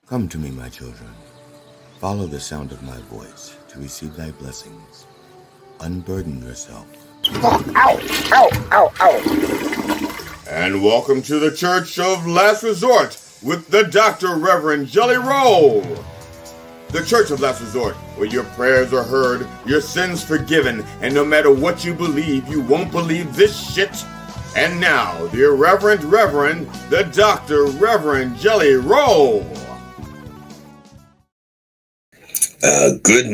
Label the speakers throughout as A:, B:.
A: Come to me, my children. Follow the sound of my voice to receive thy blessings. Unburden yourself.
B: Ow! Ow! Ow! Ow!
C: And welcome to the Church of Last Resort with the Dr. Reverend Jelly Roll. The Church of Last Resort, where your prayers are heard, your sins forgiven, and no matter what you believe, you won't believe this shit. And now, the Irreverent Reverend, the Dr. Reverend Jelly Roll.
B: Good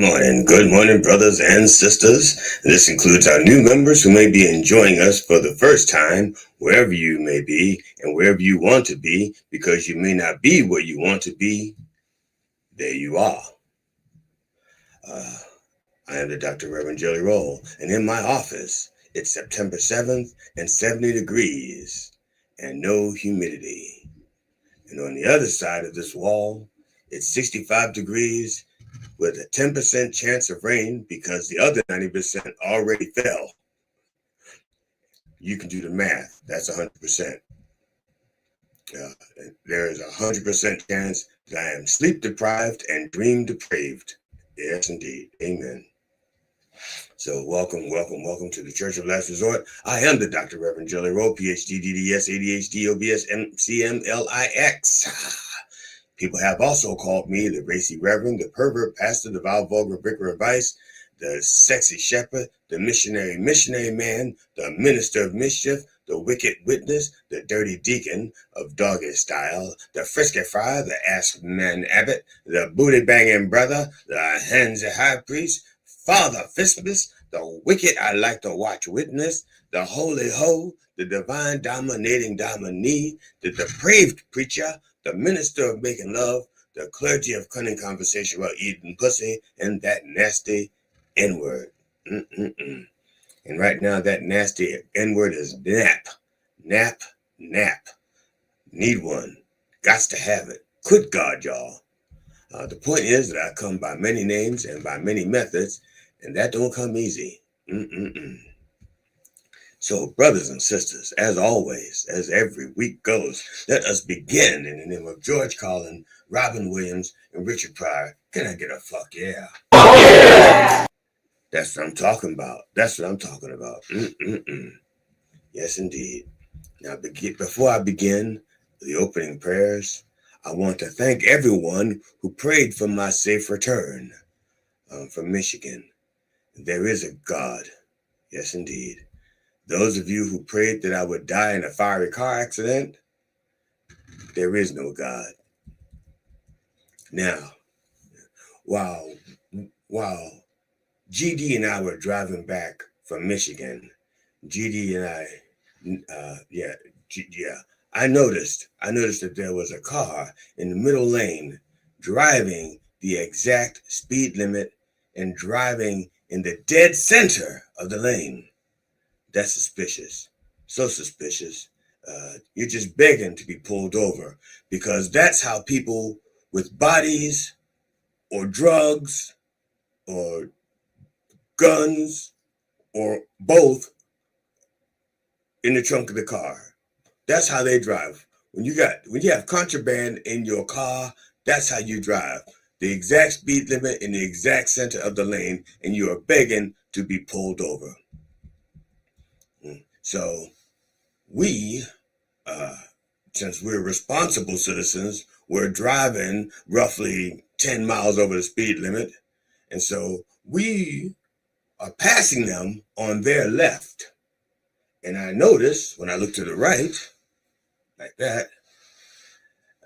B: morning, brothers and sisters. This includes our new members who may be enjoying us for the first time, wherever you may be and wherever you want to be, because you may not be where you want to be. There you are. I am the Dr. Reverend Jelly Roll, and in my office, it's September 7th and 70 degrees and no humidity. And on the other side of this wall, it's 65 degrees with a 10% chance of rain because the other 90% already fell. You can do the math. That's 100%. There is a 100% chance that I am sleep deprived and dream depraved. Yes, indeed. Amen. So welcome to the Church of Last Resort. I am the Dr. Reverend Jelly Roll, PhD, DDS, ADHD, OBS, MCMLIX. People have also called me the racy reverend, the pervert pastor, the vile vulgar vicar of vice, the sexy shepherd, the missionary man, the minister of mischief, the wicked witness, the dirty deacon of doggy style, the frisky friar, the ass man abbot, the booty banging brother, the handsy high priest, Father Fistmas, the wicked I like to watch witness, the holy hoe, the divine dominating dominee, the depraved preacher, the minister of making love, the clergy of cunning conversation while eating pussy, and that nasty N-word. And right now, that nasty N-word is nap. Need one. Gots to have it. Good God, y'all. The point is that I come by many names and by many methods, and that don't come easy. So, brothers and sisters, as always, as every week goes, let us begin in the name of George Carlin, Robin Williams, and Richard Pryor. Can I get a fuck yeah? That's what I'm talking about. Yes, indeed. Now, before I begin the opening prayers, I want to thank everyone who prayed for my safe return from Michigan. There is a God. Yes, indeed. Those of you who prayed that I would die in a fiery car accident, there is no God. Now, while GD and I were driving back from Michigan, I noticed that there was a car in the middle lane driving the exact speed limit and driving in the dead center of the lane. That's suspicious. So suspicious. You're just begging to be pulled over because that's how people with bodies or drugs or guns or both in the trunk of the car. That's how they drive. When you have contraband in your car, that's how you drive. The exact speed limit in the exact center of the lane, and you are begging to be pulled over. So we, since we're responsible citizens, we're driving roughly 10 miles over the speed limit. And so we are passing them on their left. And I notice when I look to the right, like that,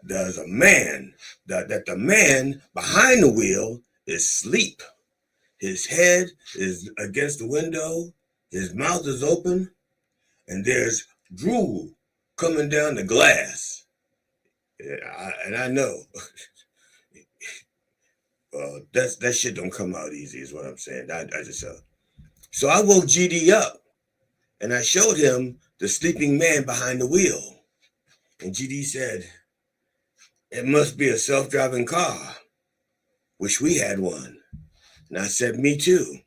B: there's a man, that the man behind the wheel is asleep. His head is against the window. His mouth is open. And there's drool coming down the glass. And I know that shit don't come out easy is what I'm saying. So I woke GD up and I showed him the sleeping man behind the wheel. And GD said, "It must be a self-driving car. Wish we had one." And I said, me too.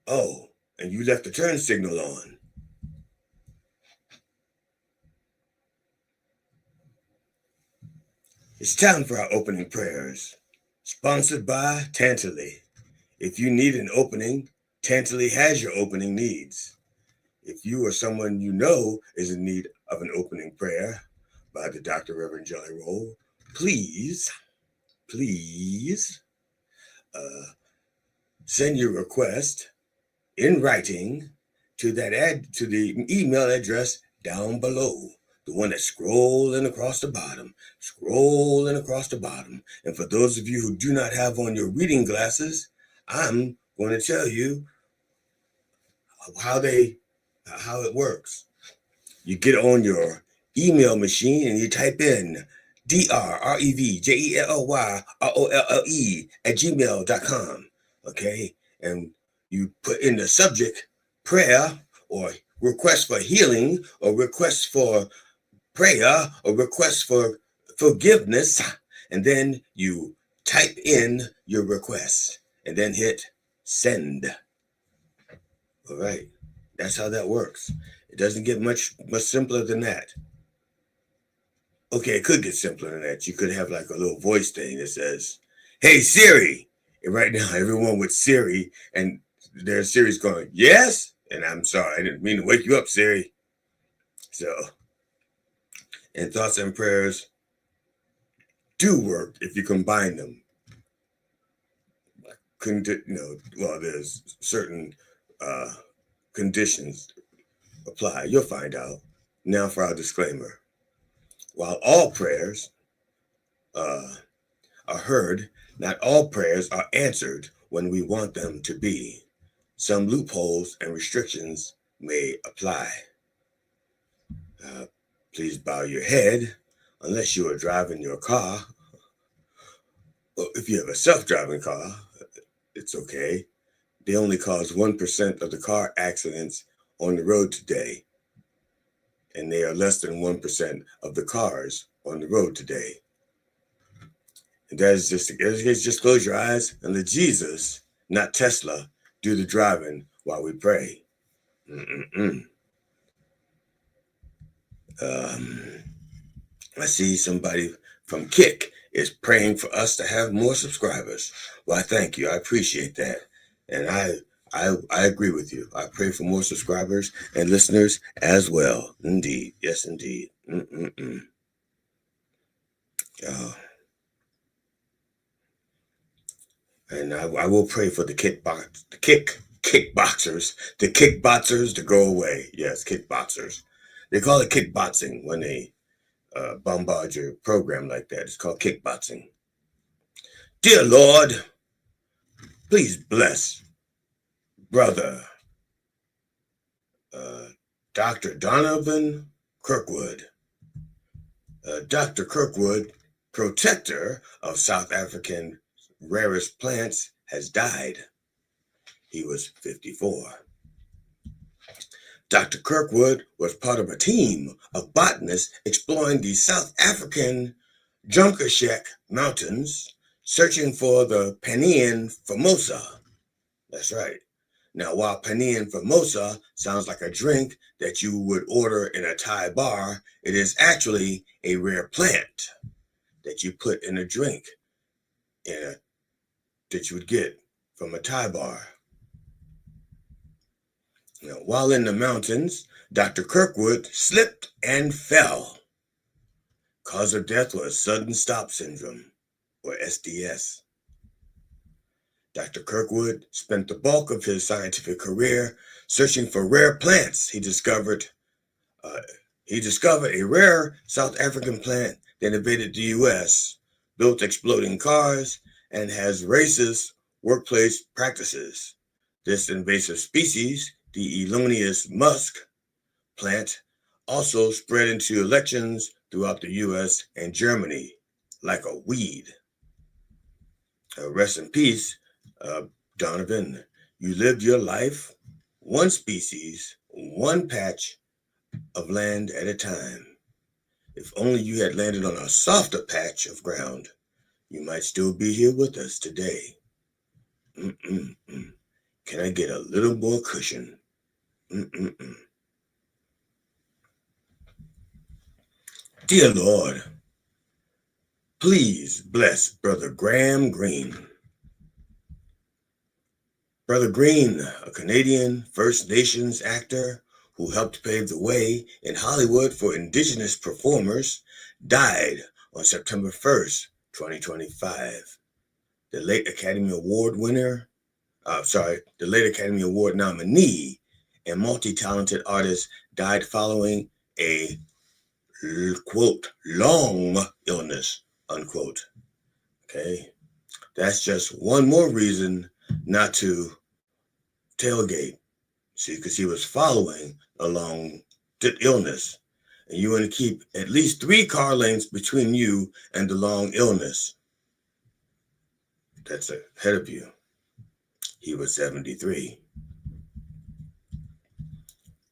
B: Oh, and you left the turn signal on. It's time for our opening prayers, sponsored by Tantally. If you need an opening, Tantally has your opening needs. If you or someone you know is in need of an opening prayer by the Dr. Reverend Jelly Roll, please send your request in writing to the email address down below, the one that's scrolling across the bottom. And for those of you who do not have on your reading glasses, I'm going to tell you how it works. You get on your email machine and you type in DRREVJELYROLLE@gmail.com. Okay, and you put in the subject prayer or request for healing or request for prayer or request for forgiveness, and then you type in your request and then hit send. All right, that's how that works. It doesn't get much simpler than that. Okay, it could get simpler than that. You could have like a little voice thing that says, "Hey Siri," and right now everyone with Siri and their Siri's going, "Yes," and I'm sorry, I didn't mean to wake you up, Siri. So, and thoughts and prayers do work if you combine them. There's certain conditions apply. You'll find out. Now for our disclaimer. While all prayers are heard, not all prayers are answered when we want them to be. Some loopholes and restrictions may apply. Please bow your head unless you are driving your car. Well, if you have a self-driving car, it's okay. They only cause 1% of the car accidents on the road today, and they are less than 1% of the cars on the road today. And that is just close your eyes and let Jesus, not Tesla, do the driving while we pray. I see somebody from Kick is praying for us to have more subscribers. Well, thank you. I appreciate that. And I agree with you. I pray for more subscribers and listeners as well. Indeed. Yes, indeed. And I will pray for the kickboxers to go away. Yes, kickboxers. They call it kickboxing when they bombard your program like that. It's called kickboxing. Dear Lord, please bless brother Dr. Donovan Kirkwood. Dr. Kirkwood, protector of South African rarest plants, has died. He was 54. Dr. Kirkwood was part of a team of botanists exploring the South African Jonkashek Mountains, searching for the Panean Formosa. That's right. Now, while Panean Formosa sounds like a drink that you would order in a Thai bar, it is actually a rare plant that you put in a drink that you would get from a Thai bar. Now, while in the mountains, Dr. Kirkwood slipped and fell. Cause of death was sudden stop syndrome, or SDS. Dr. Kirkwood spent the bulk of his scientific career searching for rare plants. He discovered a rare South African plant that invaded the U.S., built exploding cars, and has racist workplace practices. This invasive species, the Elonius musk plant, also spread into elections throughout the U.S. and Germany like a weed. Rest in peace, Donovan. You lived your life, one species, one patch of land at a time. If only you had landed on a softer patch of ground, you might still be here with us today. Mm-mm-mm. Can I get a little more cushion? Mm-mm-mm. Dear Lord, please bless Brother Graham Greene. Brother Greene, a Canadian First Nations actor who helped pave the way in Hollywood for Indigenous performers, died on September 1st, 2025. The late Academy Award winner, the late Academy Award nominee and multi-talented artist died following a, quote, long illness, unquote. Okay. That's just one more reason not to tailgate. See, because he was following a long illness. And you want to keep at least 3 car lengths between you and the long illness that's ahead of you. He was 73.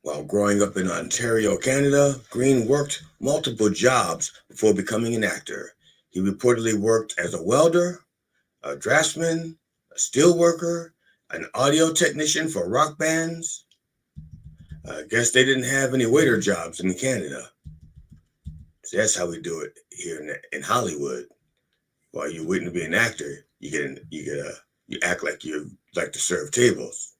B: While growing up in Ontario, Canada, Greene worked multiple jobs before becoming an actor. He reportedly worked as a welder, a draftsman, a steel worker, an audio technician for rock bands. I guess they didn't have any waiter jobs in Canada. So that's how we do it here in Hollywood. While you're waiting to be an actor, you act like you like to serve tables.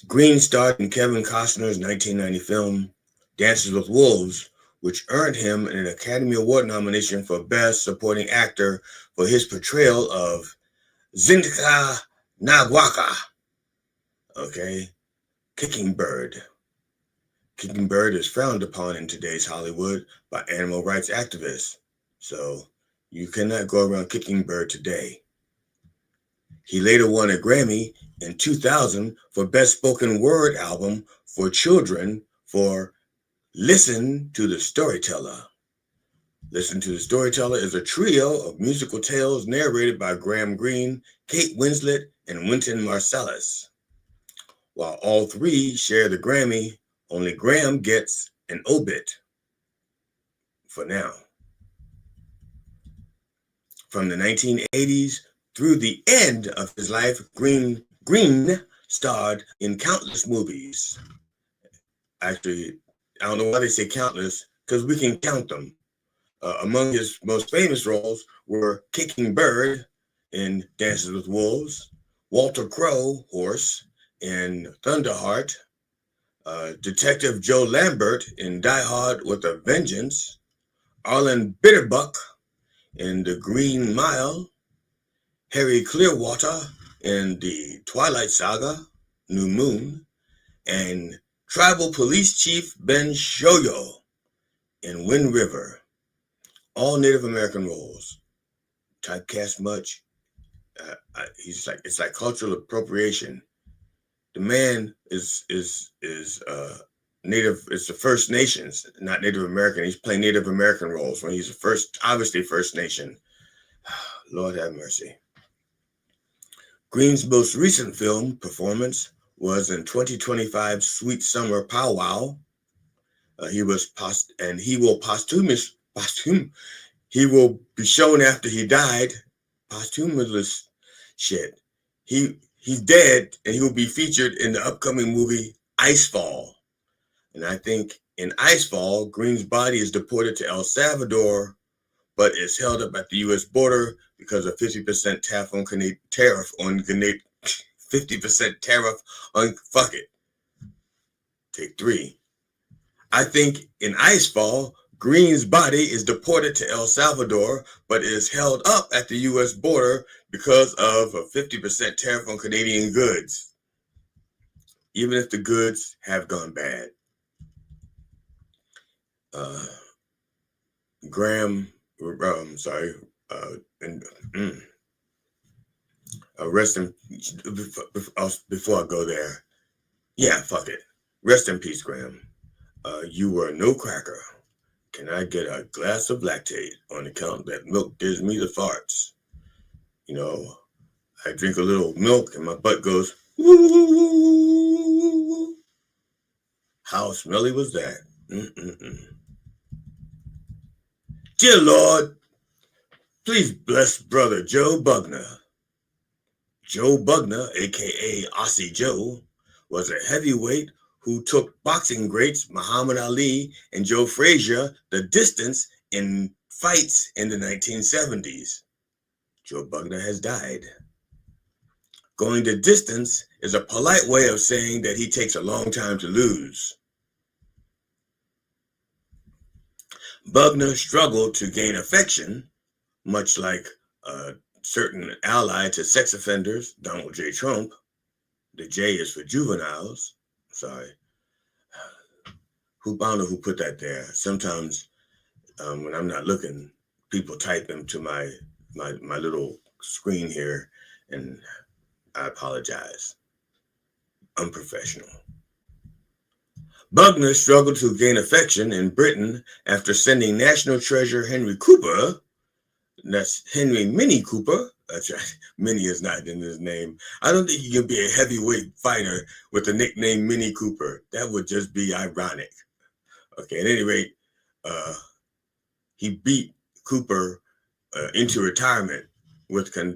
B: Greene starred in Kevin Costner's 1990 film Dances with Wolves, which earned him an Academy Award nomination for Best Supporting Actor for his portrayal of Zintka Nagwaka. Okay, Kicking Bird. Kicking Bird is frowned upon in today's Hollywood by animal rights activists. So you cannot go around kicking bird today. He later won a Grammy in 2000 for Best Spoken Word Album for Children for Listen to the Storyteller. Listen to the Storyteller is a trio of musical tales narrated by Graham Greene, Kate Winslet, and Wynton Marsalis. While all 3 share the Grammy, only Graham gets an obit for now. From the 1980s through the end of his life, Greene starred in countless movies. Actually, I don't know why they say countless, because we can count them. Among his most famous roles were Kicking Bird in Dances with Wolves, Walter Crowe, Horse, in Thunderheart, Detective Joe Lambert in Die Hard with a Vengeance, Arlen Bitterbuck in The Green Mile, Harry Clearwater in the Twilight Saga, New Moon, and Tribal Police Chief Ben Shoyo in Wind River. All Native American roles. Typecast much. It's like cultural appropriation. The man is Native. It's the First Nations, not Native American. He's playing Native American roles when he's obviously First Nation. Lord have mercy. Greene's most recent film performance was in 2025's Sweet Summer Powwow. He will be shown after he died. Posthumous shit. He's dead, and he will be featured in the upcoming movie Icefall. And I think in Icefall, Greene's body is deported to El Salvador, but is held up at the U.S. border because of 50% tariff on 50% tariff on fuck it. Take 3. I think in Icefall, Greene's body is deported to El Salvador, but is held up at the U.S. border because of a 50% tariff on Canadian goods, even if the goods have gone bad. Rest in, before I go there, yeah, fuck it. Rest in peace, Graham. You were no cracker. Can I get a glass of lactate on account that milk gives me the farts? You know, I drink a little milk and my butt goes, woo. How smelly was that? Dear Lord, please bless Brother Joe Bugner. Joe Bugner, aka Aussie Joe, was a heavyweight who took boxing greats Muhammad Ali and Joe Frazier the distance in fights in the 1970s. Joe Bugner has died. Going the distance is a polite way of saying that he takes a long time to lose. Bugner struggled to gain affection, much like a certain ally to sex offenders, Donald J. Trump. The J is for juveniles. Sorry. I don't know who put that there. Sometimes when I'm not looking, people type them to my little screen here, and I apologize. Unprofessional. Bugner struggled to gain affection in Britain after sending National Treasure Henry Cooper, that's Henry Minnie Cooper, that's right, Minnie is not in his name. I don't think you can be a heavyweight fighter with the nickname Minnie Cooper. That would just be ironic. Okay, at any rate, he beat Cooper into retirement with he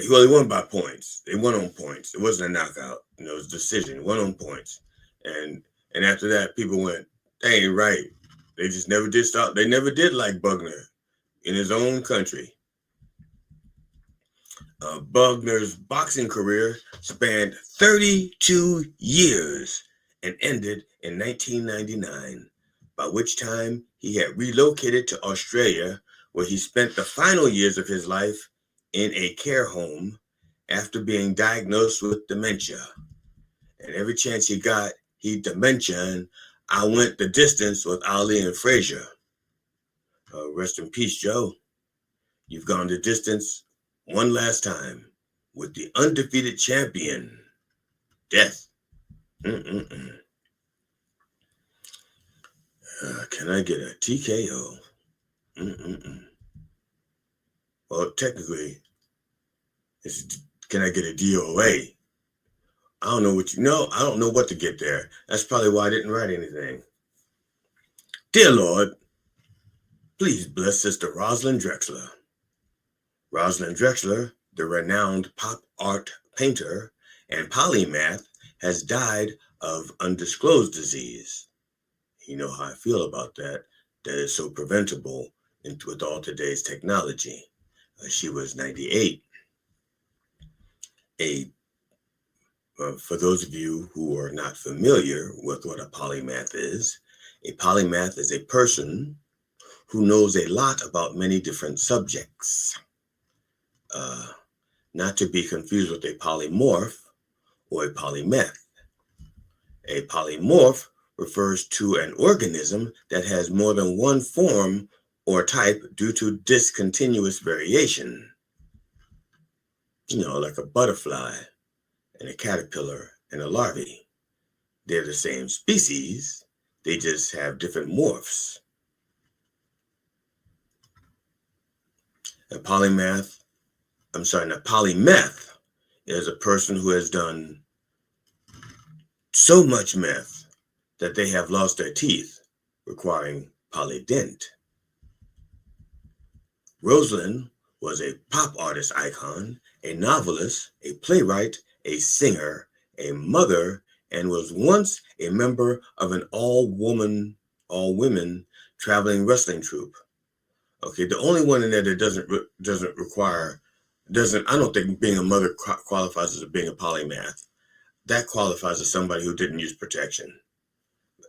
B: won by points. They won on points. It wasn't a knockout. It was a decision. It won on points. And after that, people went, "That ain't right." They just never did stop. They never did like Bugner in his own country. Bugner's boxing career spanned 32 years and ended in 1999, by which time he had relocated to Australia, where he spent the final years of his life in a care home after being diagnosed with dementia. And every chance he got, he dementia. I went the distance with Ali and Frazier. Rest in peace, Joe. You've gone the distance one last time with the undefeated champion, Death. Can I get a TKO? Well, technically, can I get a DOA? I don't know what I don't know what to get there. That's probably why I didn't write anything. Dear Lord, please bless Sister Rosalind Drexler. Rosalind Drexler, the renowned pop art painter and polymath, has died of undisclosed disease. You know how I feel about that. That is so preventable with all today's technology. She was 98. For those of you who are not familiar with what a polymath is a person who knows a lot about many different subjects. Not to be confused with a polymorph or a polymath. A polymorph refers to an organism that has more than one form or type due to discontinuous variation. Like a butterfly and a caterpillar and a larvae. They're the same species, they just have different morphs. A polymath is a person who has done so much meth that they have lost their teeth, requiring polydent. Rosalind was a pop artist icon, a novelist, a playwright, a singer, a mother, and was once a member of an all-women traveling wrestling troupe. Okay, the only one in there that I don't think being a mother qualifies as being a polymath. That qualifies as somebody who didn't use protection.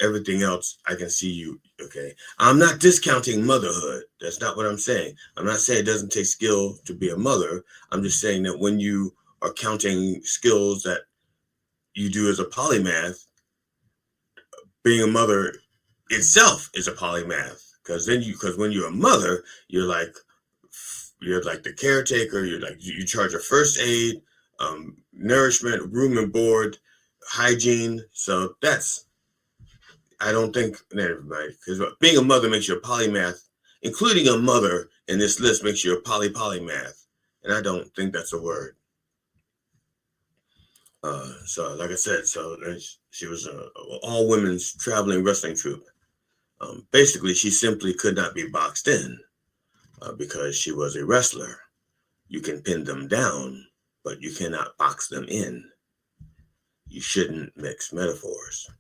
B: Everything else, I can see you. Okay, I'm not discounting motherhood. That's not what I'm saying. I'm not saying it doesn't take skill to be a mother. I'm just saying that when you are counting skills that you do as a polymath, being a mother itself is a polymath. Because when you're a mother, you're like the caretaker. You charge of first aid, nourishment, room and board, hygiene. So I don't think that everybody, because being a mother makes you a polymath, including a mother in this list makes you a polymath. And I don't think that's a word. So like I said, she was an all women's traveling wrestling troupe. Basically, she simply could not be boxed in because she was a wrestler. You can pin them down, but you cannot box them in. You shouldn't mix metaphors.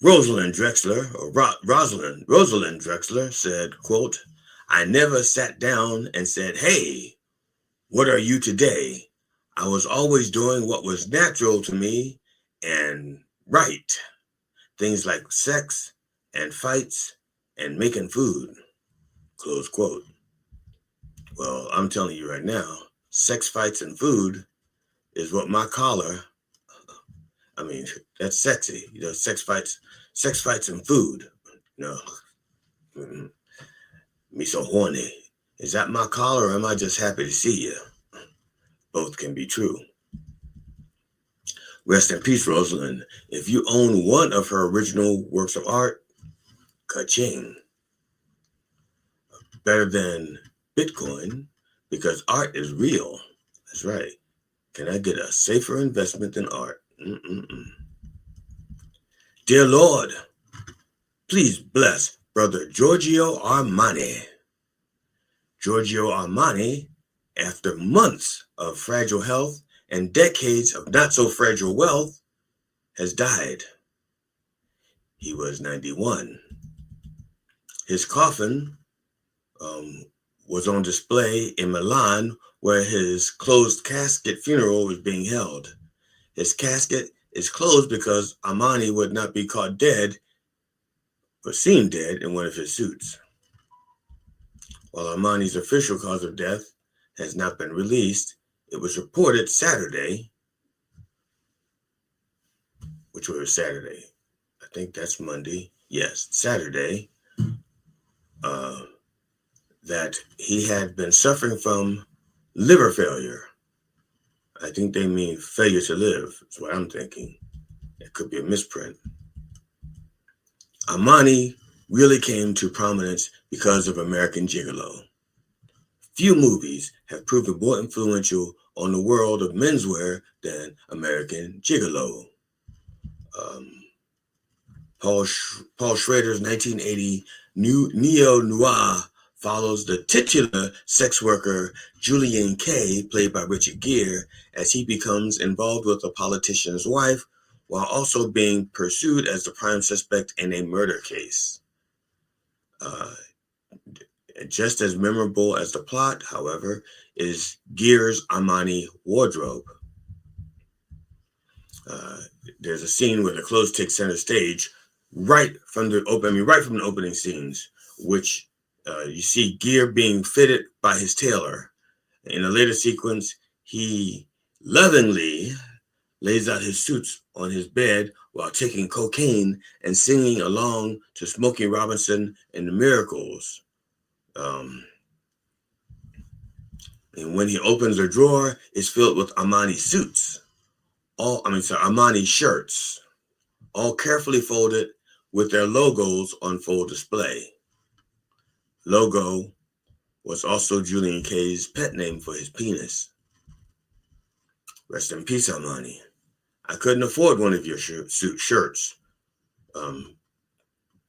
B: Rosalind Drexler said, quote, "I never sat down and said, hey, what are you today? I was always doing what was natural to me and right. Things like sex and fights and making food," close quote. Well, I'm telling you right now, sex, fights, and food is what my collar, I mean, that's sexy. You know, sex, fights, and food. You know, me so horny. Is that my collar, or am I just happy to see you? Both can be true. Rest in peace, Rosalind. If you own one of her original works of art, ka-ching. Better than Bitcoin, because art is real. That's right. Can I get a safer investment than art? Dear Lord, please bless Brother Giorgio Armani. Giorgio Armani, after months of fragile health and decades of not so fragile wealth, has died. He was 91. His coffin was on display in Milan, where his closed casket funeral was being held. His casket is closed because Armani would not be caught dead or seen dead in one of his suits. While Armani's official cause of death has not been released, it was reported Saturday, which was Saturday. I think that's Monday. Yes, Saturday, that he had been suffering from liver failure. I think they mean failure to live. That's what I'm thinking. It could be a misprint. Armani really came to prominence because of American Gigolo. Few movies have proven more influential on the world of menswear than American Gigolo. Paul Schrader's 1980 neo-noir follows the titular sex worker Julian Kay, played by Richard Gere, as he becomes involved with a politician's wife while also being pursued as the prime suspect in a murder case. Just as memorable as the plot, however, is Gere's Armani wardrobe. There's a scene where the clothes take center stage right from the opening scenes, which you see Gere being fitted by his tailor. In a later sequence, he lovingly lays out his suits on his bed while taking cocaine and singing along to Smokey Robinson and the Miracles. And when he opens a drawer, it's filled with Armani suits. Armani shirts, all carefully folded with their logos on full display. Logo was also Julian Kay's pet name for his penis. Rest in peace, Armani. I couldn't afford one of your suit shirts,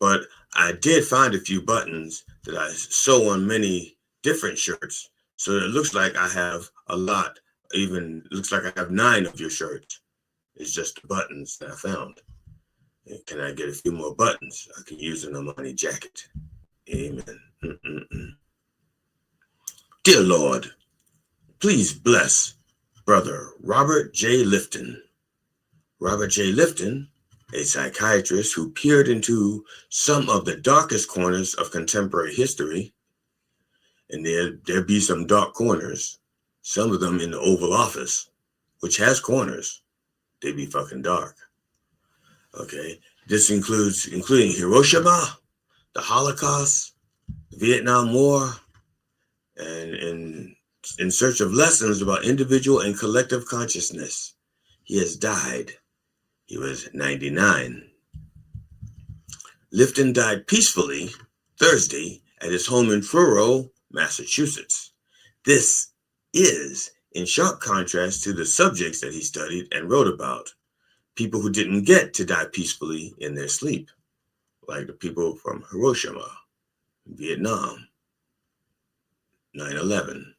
B: but I did find a few buttons that I sew on many different shirts, so it looks like I have a lot. Even looks like I have 9 of your shirts. It's just the buttons that I found. And can I get a few more buttons? I can use an Armani jacket. Amen. Dear Lord, please bless Brother Robert J. Lifton. Robert J. Lifton, a psychiatrist who peered into some of the darkest corners of contemporary history, and there be some dark corners, some of them in the Oval Office, which has corners. They be fucking dark. Okay, this including Hiroshima, the Holocaust, the Vietnam War, and in search of lessons about individual and collective consciousness. He has died. He was 99. Lifton died peacefully Thursday at his home in Truro, Massachusetts. This is in sharp contrast to the subjects that he studied and wrote about, people who didn't get to die peacefully in their sleep, like the people from Hiroshima, Vietnam. 9/11.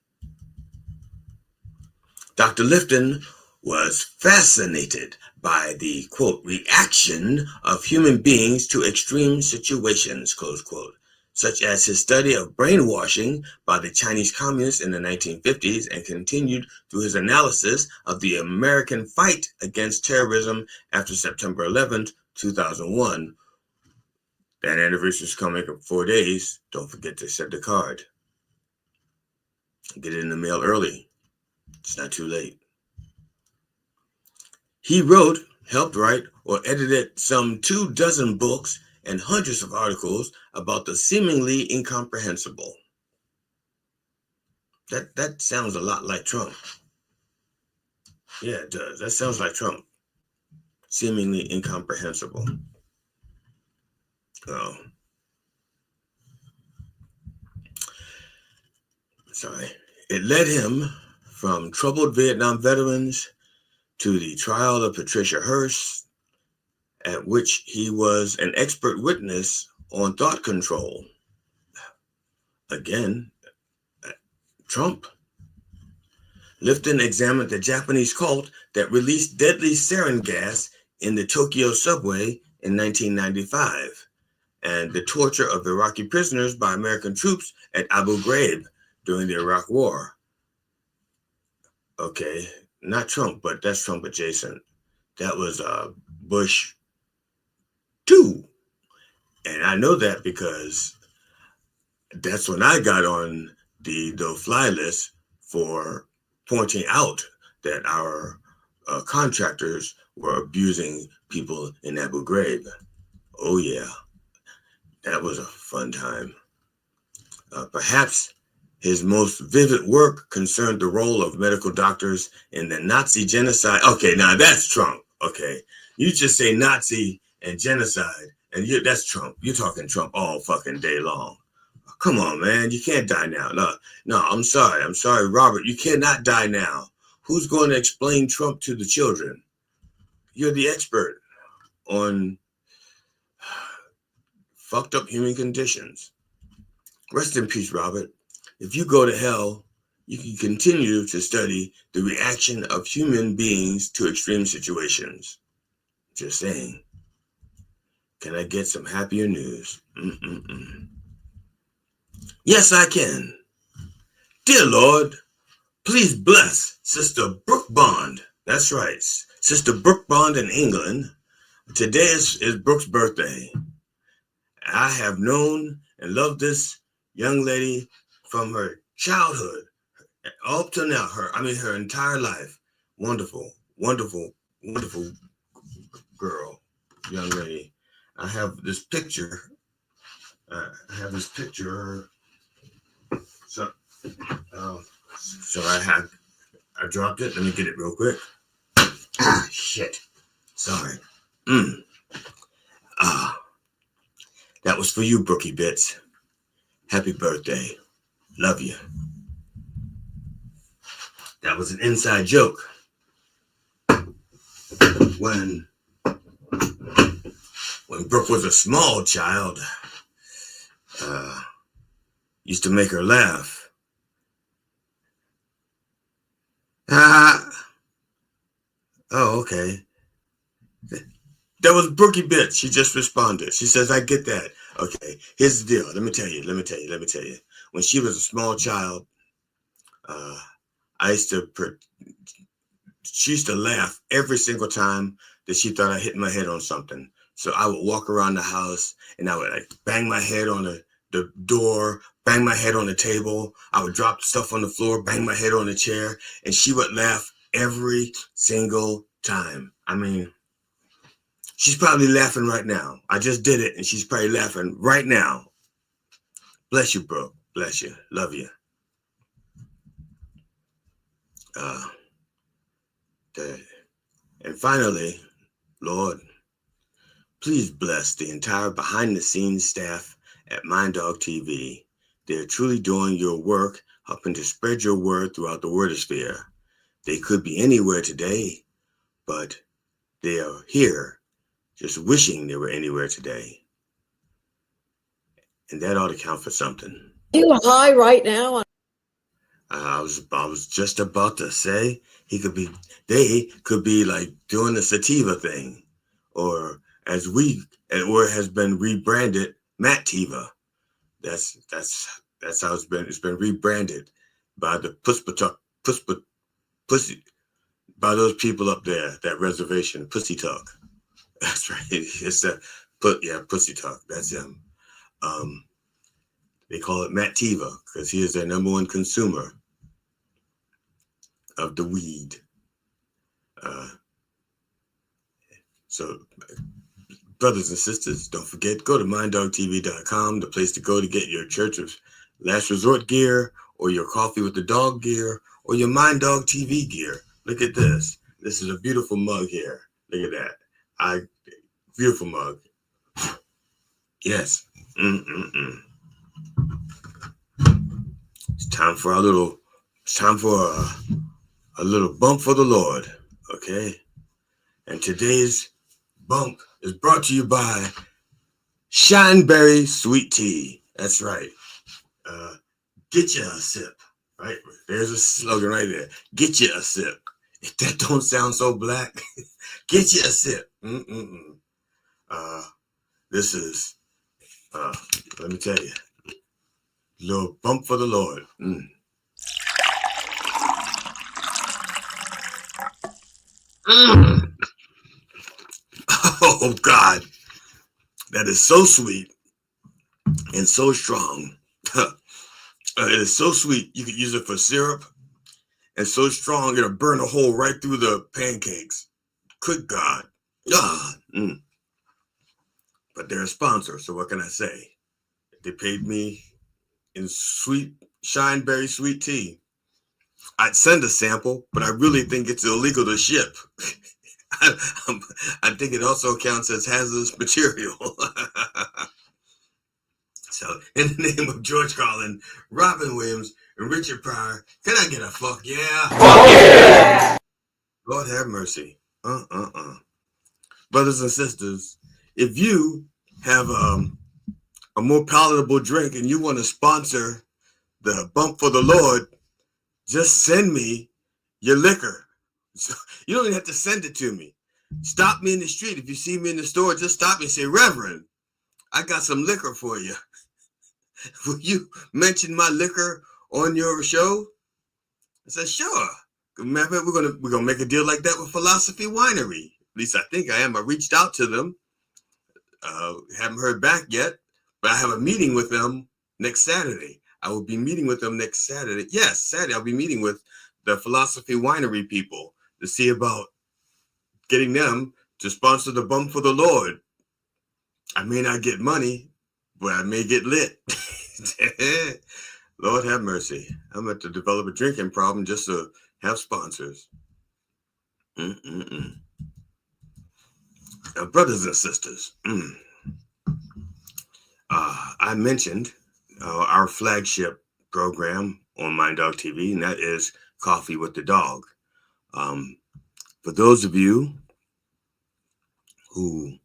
B: Dr. Lifton was fascinated by the, quote, reaction of human beings to extreme situations, close quote, such as his study of brainwashing by the Chinese communists in the 1950s and continued through his analysis of the American fight against terrorism after September 11th, 2001. That anniversary is coming up in 4 days. Don't forget to send the card. Get it in the mail early. It's not too late. He wrote, helped write, or edited some 24 books and hundreds of articles about the seemingly incomprehensible. That sounds a lot like Trump. Yeah, it does. That sounds like Trump. Seemingly incomprehensible. Oh. Sorry. It led him from troubled Vietnam veterans to the trial of Patricia Hearst, at which he was an expert witness on thought control. Again, Trump. Lifton examined the Japanese cult that released deadly sarin gas in the Tokyo subway in 1995, and the torture of Iraqi prisoners by American troops at Abu Ghraib during the Iraq War. Okay, not Trump, but that's Trump adjacent. That was Bush 2. And I know that because that's when I got on the no-fly list for pointing out that our contractors were abusing people in Abu Ghraib. Oh yeah, that was a fun time. Perhaps his most vivid work concerned the role of medical doctors in the Nazi genocide. Okay, now that's Trump. Okay, you just say Nazi and genocide, and that's Trump. You're talking Trump all fucking day long. Come on, man. You can't die now. No, I'm sorry. I'm sorry, Robert. You cannot die now. Who's going to explain Trump to the children? You're the expert on fucked up human conditions. Rest in peace, Robert. If you go to hell, you can continue to study the reaction of human beings to extreme situations. Just saying. Can I get some happier news? Yes, I can. Dear Lord, please bless Sister Brooke Bond. That's right, Sister Brooke Bond in England. Today is Brooke's birthday. I have known and loved this young lady from her childhood up to now. Her entire life. Wonderful, wonderful, wonderful girl, young lady. I have this picture. So I dropped it. Let me get it real quick. Shit. Sorry. That was for you, Brookie Bits. Happy birthday. Love you. That was an inside joke. When Brooke was a small child, used to make her laugh. Oh, okay. That was Brookie Bits. She just responded. She says, I get that. Okay, here's the deal. Let me tell you. When she was a small child, she used to laugh every single time that she thought I hit my head on something. So I would walk around the house and I would bang my head on the door, bang my head on the table. I would drop stuff on the floor, bang my head on the chair, and she would laugh every single time. I mean, she's probably laughing right now. I just did it, and she's probably laughing right now. Bless you, bro. Bless you. Love you. And finally, Lord, please bless the entire behind-the-scenes staff at Mind Dog TV. They're truly doing your work, helping to spread your word throughout the wordosphere. They could be anywhere today, but they are here, just wishing they were anywhere today. And that ought to count for something.
D: You high right now?
B: I was just about to say they could be like doing the sativa thing, or or it has been rebranded Mattiva. That's how it's been rebranded by the pussy by those people up there, that reservation, Pussy Talk. That's right. It's Pussy Talk. That's him. They call it Mattiva because he is their number one consumer of the weed. So, brothers and sisters, don't forget, go to minddogtv.com, the place to go to get your Church of Last Resort gear, or your Coffee with the Dog gear, or your Mind Dog TV gear. Look at this. This is a beautiful mug here. Look at that. Beautiful mug. Yes. It's time for a little bump for the Lord. Okay. And today's bump is brought to you by Shineberry Sweet Tea. That's right. Get you a sip. Right? There's a slogan right there. Get you a sip. If that don't sound so black, get you a sip. This is, let me tell you, a little bump for the Lord. Oh, God. That is so sweet and so strong. It is so sweet, you could use it for syrup, and so strong, it'll burn a hole right through the pancakes. Good God. But they're a sponsor, so what can I say? They paid me in Shineberry Sweet Tea. I'd send a sample, but I really think it's illegal to ship. I think it also counts as hazardous material. So, in the name of George Carlin, Robin Williams, and Richard Pryor, can I get a fuck yeah? Fuck yeah! Lord have mercy. Brothers and sisters, if you have a more palatable drink and you want to sponsor the Bump for the Lord, just send me your liquor. So you don't even have to send it to me. Stop me in the street. If you see me in the store, just stop me and say, Reverend, I got some liquor for you. Will you mention my liquor on your show? I said, sure. Matter of fact, we're gonna make a deal like that with Philosophy Winery. At least I think I am. I reached out to them. Haven't heard back yet, but I have a meeting with them next Saturday. I will be meeting with them next Saturday. Yes, Saturday I'll be meeting with the Philosophy Winery people to see about getting them to sponsor the Bump for the Lord. I may not get money, but I may get lit. Lord have mercy. I'm about to develop a drinking problem just to have sponsors. Now, brothers and sisters, I mentioned our flagship program on Mind Dog TV, and that is Coffee with the Dog. For those of you who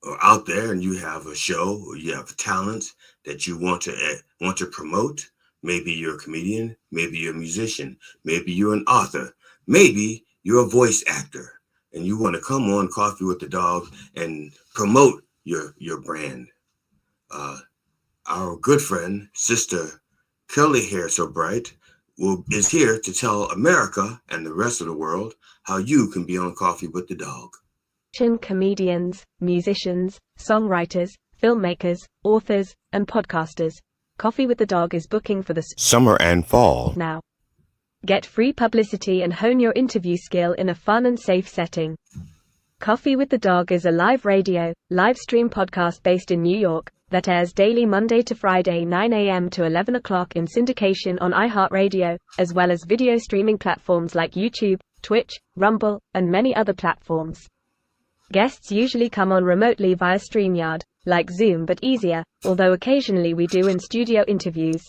B: are out there and you have a show or you have talents that you want to promote, maybe you're a comedian, maybe you're a musician, maybe you're an author, maybe you're a voice actor, and you want to come on Coffee with the Dog and promote your brand. Our good friend, Sister Curly Hair So Bright, is here to tell America and the rest of the world how you can be on Coffee with the Dog.
D: Comedians, musicians, songwriters, filmmakers, authors, and podcasters. Coffee with the Dog is booking for the
A: Summer and fall.
D: now. Get free publicity and hone your interview skill in a fun and safe setting. Coffee with the Dog is a live radio, live stream podcast based in New York that airs daily Monday to Friday 9 a.m. to 11 o'clock in syndication on iHeartRadio, as well as video streaming platforms like YouTube, Twitch, Rumble, and many other platforms. Guests usually come on remotely via StreamYard, like Zoom but easier, although occasionally we do in-studio interviews.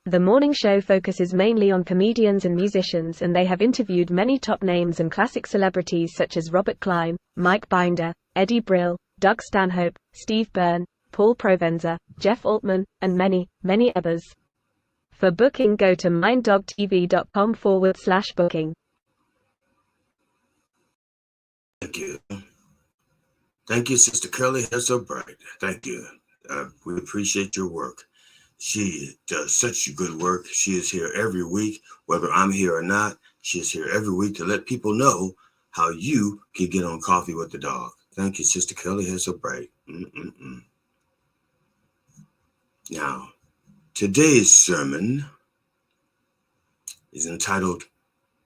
D: The morning show focuses mainly on comedians and musicians, and they have interviewed many top names and classic celebrities such as Robert Klein, Mike Binder, Eddie Brill, Doug Stanhope, Steve Byrne, Paul Provenza, Jeff Altman, and many, many others. For booking, go to minddogtv.com/booking.
B: Thank you. Thank you, Sister Curly Hair So Bright. Thank you. We appreciate your work. She does such good work. She is here every week, whether I'm here or not. She is here every week to let people know how you can get on Coffee with the Dog. Thank you, Sister Curly Hair So Bright. Now, today's sermon is entitled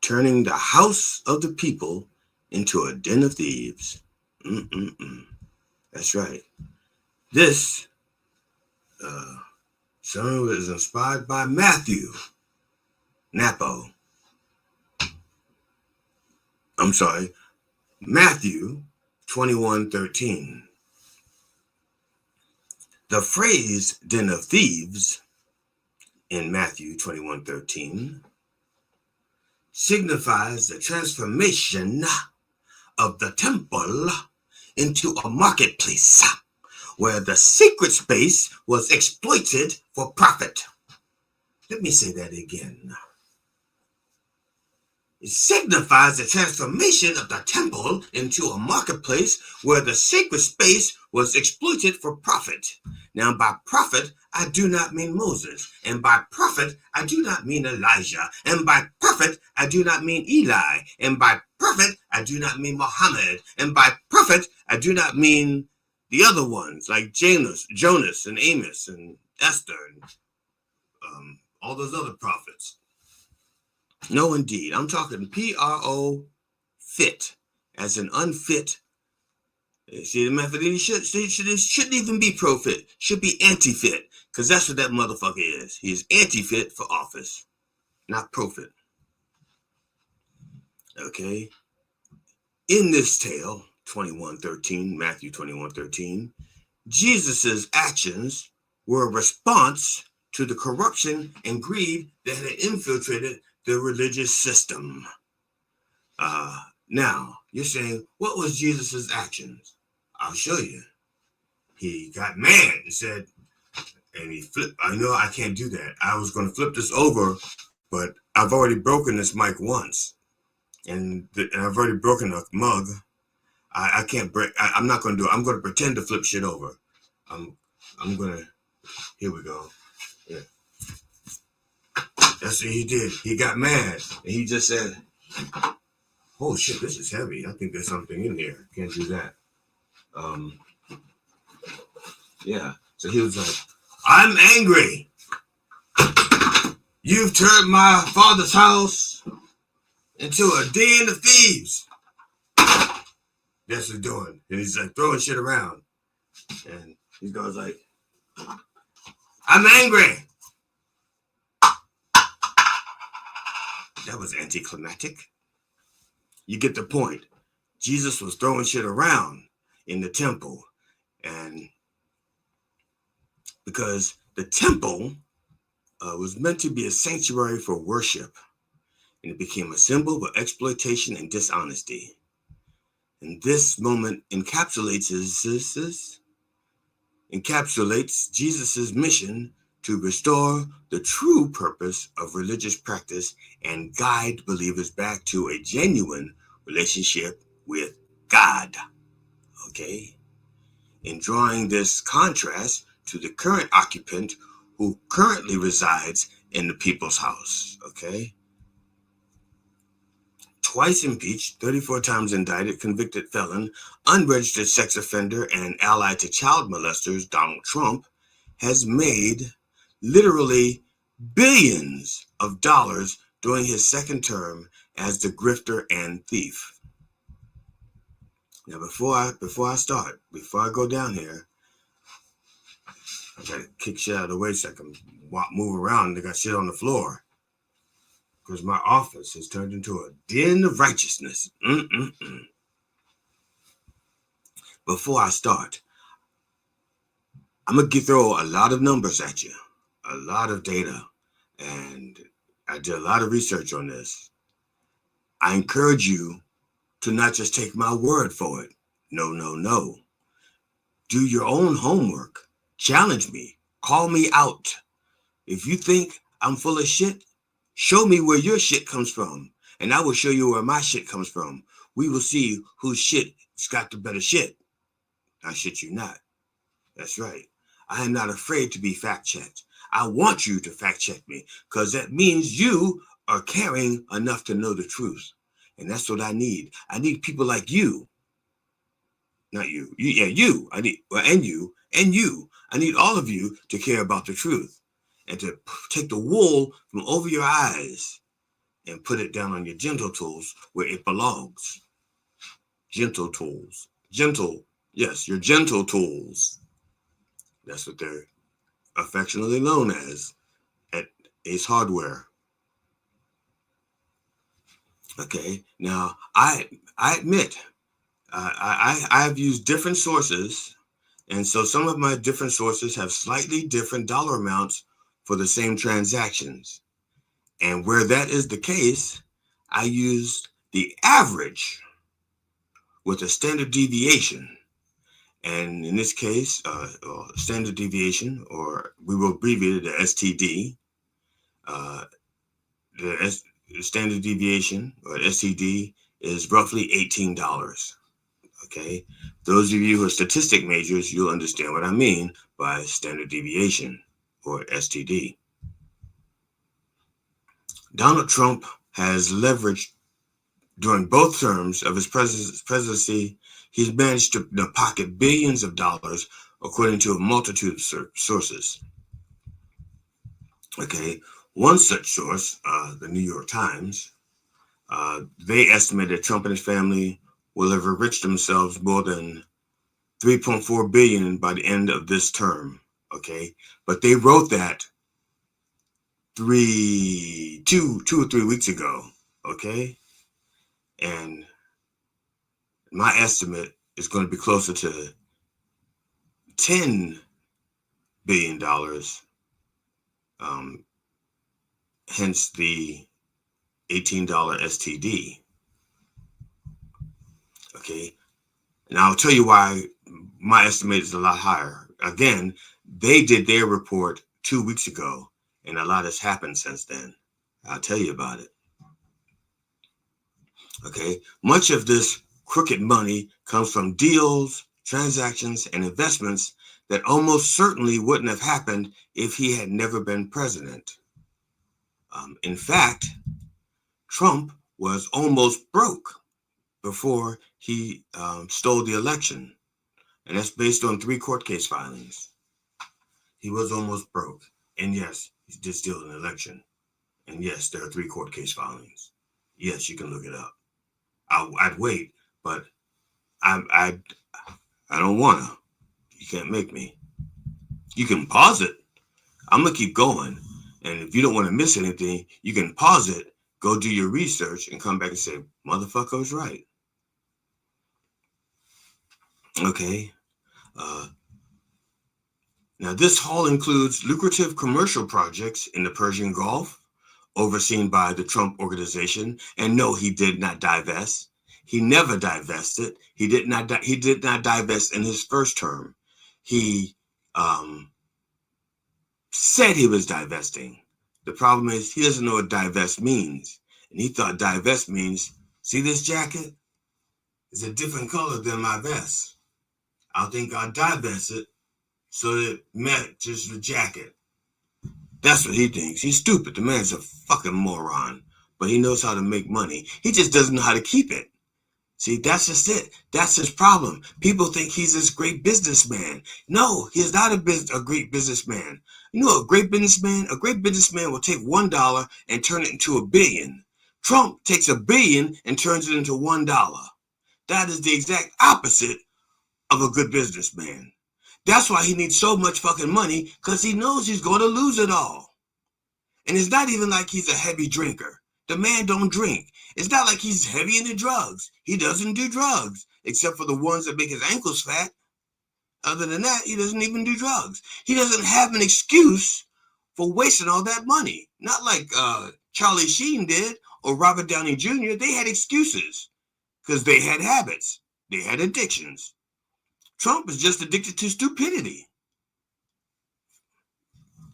B: Turning the House of the People into a Den of Thieves. That's right. This sermon is inspired by Matthew 21:13. The phrase Den of Thieves in Matthew 21:13 signifies the transformation of the temple into a marketplace where the sacred space was exploited for profit. Let me say that again. It signifies the transformation of the temple into a marketplace where the sacred space was exploited for profit. Now, by prophet, I do not mean Moses. And by prophet, I do not mean Elijah. And by prophet, I do not mean Eli. And by prophet, I do not mean Muhammad. And by prophet, I do not mean the other ones like Jonas and Amos and Esther and all those other prophets. No, indeed. I'm talking P-R-O, fit, as an unfit. See, the Methodist shouldn't even be pro-fit. Should be anti-fit, because that's what that motherfucker is. He's anti-fit for office, not pro-fit. Okay? In this tale, 21:13, Matthew 21:13, Jesus's actions were a response to the corruption and greed that had infiltrated the religious system. Now, you're saying, what was Jesus's actions? I'll show you. He got mad and said, and he flipped. I know I can't do that. I was going to flip this over, but I've already broken this mic once. And I've already broken a mug. I can't break. I'm not going to do it. I'm going to pretend to flip shit over. I'm going to, here we go. Yeah. That's what he did. He got mad and he just said, oh shit, this is heavy. I think there's something in here. Can't do that. Yeah. So he was like, I'm angry. You've turned my father's house into a den of thieves. That's what he's doing. And he's like throwing shit around. And he goes like, I'm angry. That was anticlimactic. You get the point. Jesus was throwing shit around in the temple. And because the temple was meant to be a sanctuary for worship. And it became a symbol of exploitation and dishonesty. And this moment encapsulates Jesus' mission to restore the true purpose of religious practice and guide believers back to a genuine relationship with God. Okay? In drawing this contrast to the current occupant who currently resides in the people's house. Okay? Twice impeached, 34 times indicted, convicted felon, unregistered sex offender, and ally to child molesters, Donald Trump has made literally billions of dollars during his second term as the grifter and thief. Now, before I go down here, I gotta kick shit out of the way so I can move around. They got shit on the floor because my office has turned into a den of righteousness. Before I start, I'm gonna throw a lot of numbers at you, a lot of data, and I did a lot of research on this. I encourage you to not just take my word for it. No. Do your own homework. Challenge me. Call me out. If you think I'm full of shit. Show me where your shit comes from, and I will show you where my shit comes from. We will see whose shit's got the better shit. I shit you not. That's right. I am not afraid to be fact-checked. I want you to fact-check me, because that means you are caring enough to know the truth. And that's what I need. I need people like you. Not you. You. I need, and you, and you. I need all of you to care about the truth and to take the wool from over your eyes and put it down on your gentle tools where it belongs. Gentle tools. Gentle. Yes, your gentle tools. That's what they're affectionately known as at Ace Hardware. Okay, now I admit I've used different sources, and so some of my different sources have slightly different dollar amounts for the same transactions. And where that is the case, I use the average with a standard deviation. And in this case, standard deviation, or we will abbreviate it as STD. The standard deviation, or STD, is roughly $18. Okay, those of you who are statistic majors, you'll understand what I mean by standard deviation, or STD. Donald Trump has leveraged during both terms of his presidency. He's managed to pocket billions of dollars, according to a multitude of sources. Okay, one such source, the New York Times, they estimated Trump and his family will have enriched themselves more than $3.4 billion by the end of this term. Okay, but they wrote that two or 3 weeks ago. Okay, and my estimate is going to be closer to $10 billion. Hence the $18 STD. Okay, and I'll tell you why my estimate is a lot higher. Again, they did their report 2 weeks ago, and a lot has happened since then. I'll tell you about it. Okay, much of this crooked money comes from deals, transactions, and investments that almost certainly wouldn't have happened if he had never been president. In fact, Trump was almost broke before he stole the election. And that's based on 3 court case filings. He was almost broke. And yes, he did steal an election. And yes, there are 3 court case filings. Yes, you can look it up. I'd wait, but I don't want to. You can't make me. You can pause it. I'm going to keep going. And if you don't want to miss anything, you can pause it, go do your research, and come back and say, motherfucker was right. Okay. Now, this haul includes lucrative commercial projects in the Persian Gulf, overseen by the Trump Organization. And no, he did not divest. He never divested. He did not divest in his first term. He said he was divesting. The problem is he doesn't know what divest means. And he thought divest means, see this jacket? It's a different color than my vest. I think I'll divest it so that it matches the jacket. That's what he thinks. He's stupid. The man's a fucking moron. But he knows how to make money. He just doesn't know how to keep it. See, that's just it. That's his problem. People think he's this great businessman. No, he's not a great businessman. You know, a great businessman will take $1 and turn it into $1 billion. Trump takes $1 billion and turns it into $1. That is the exact opposite of a good businessman. That's why he needs so much fucking money, because he knows he's going to lose it all. And it's not even like he's a heavy drinker. The man don't drink. It's not like he's heavy into drugs. He doesn't do drugs, except for the ones that make his ankles fat. Other than that, he doesn't even do drugs. He doesn't have an excuse for wasting all that money. Not like Charlie Sheen did or Robert Downey Jr. They had excuses because they had habits. They had addictions. Trump is just addicted to stupidity.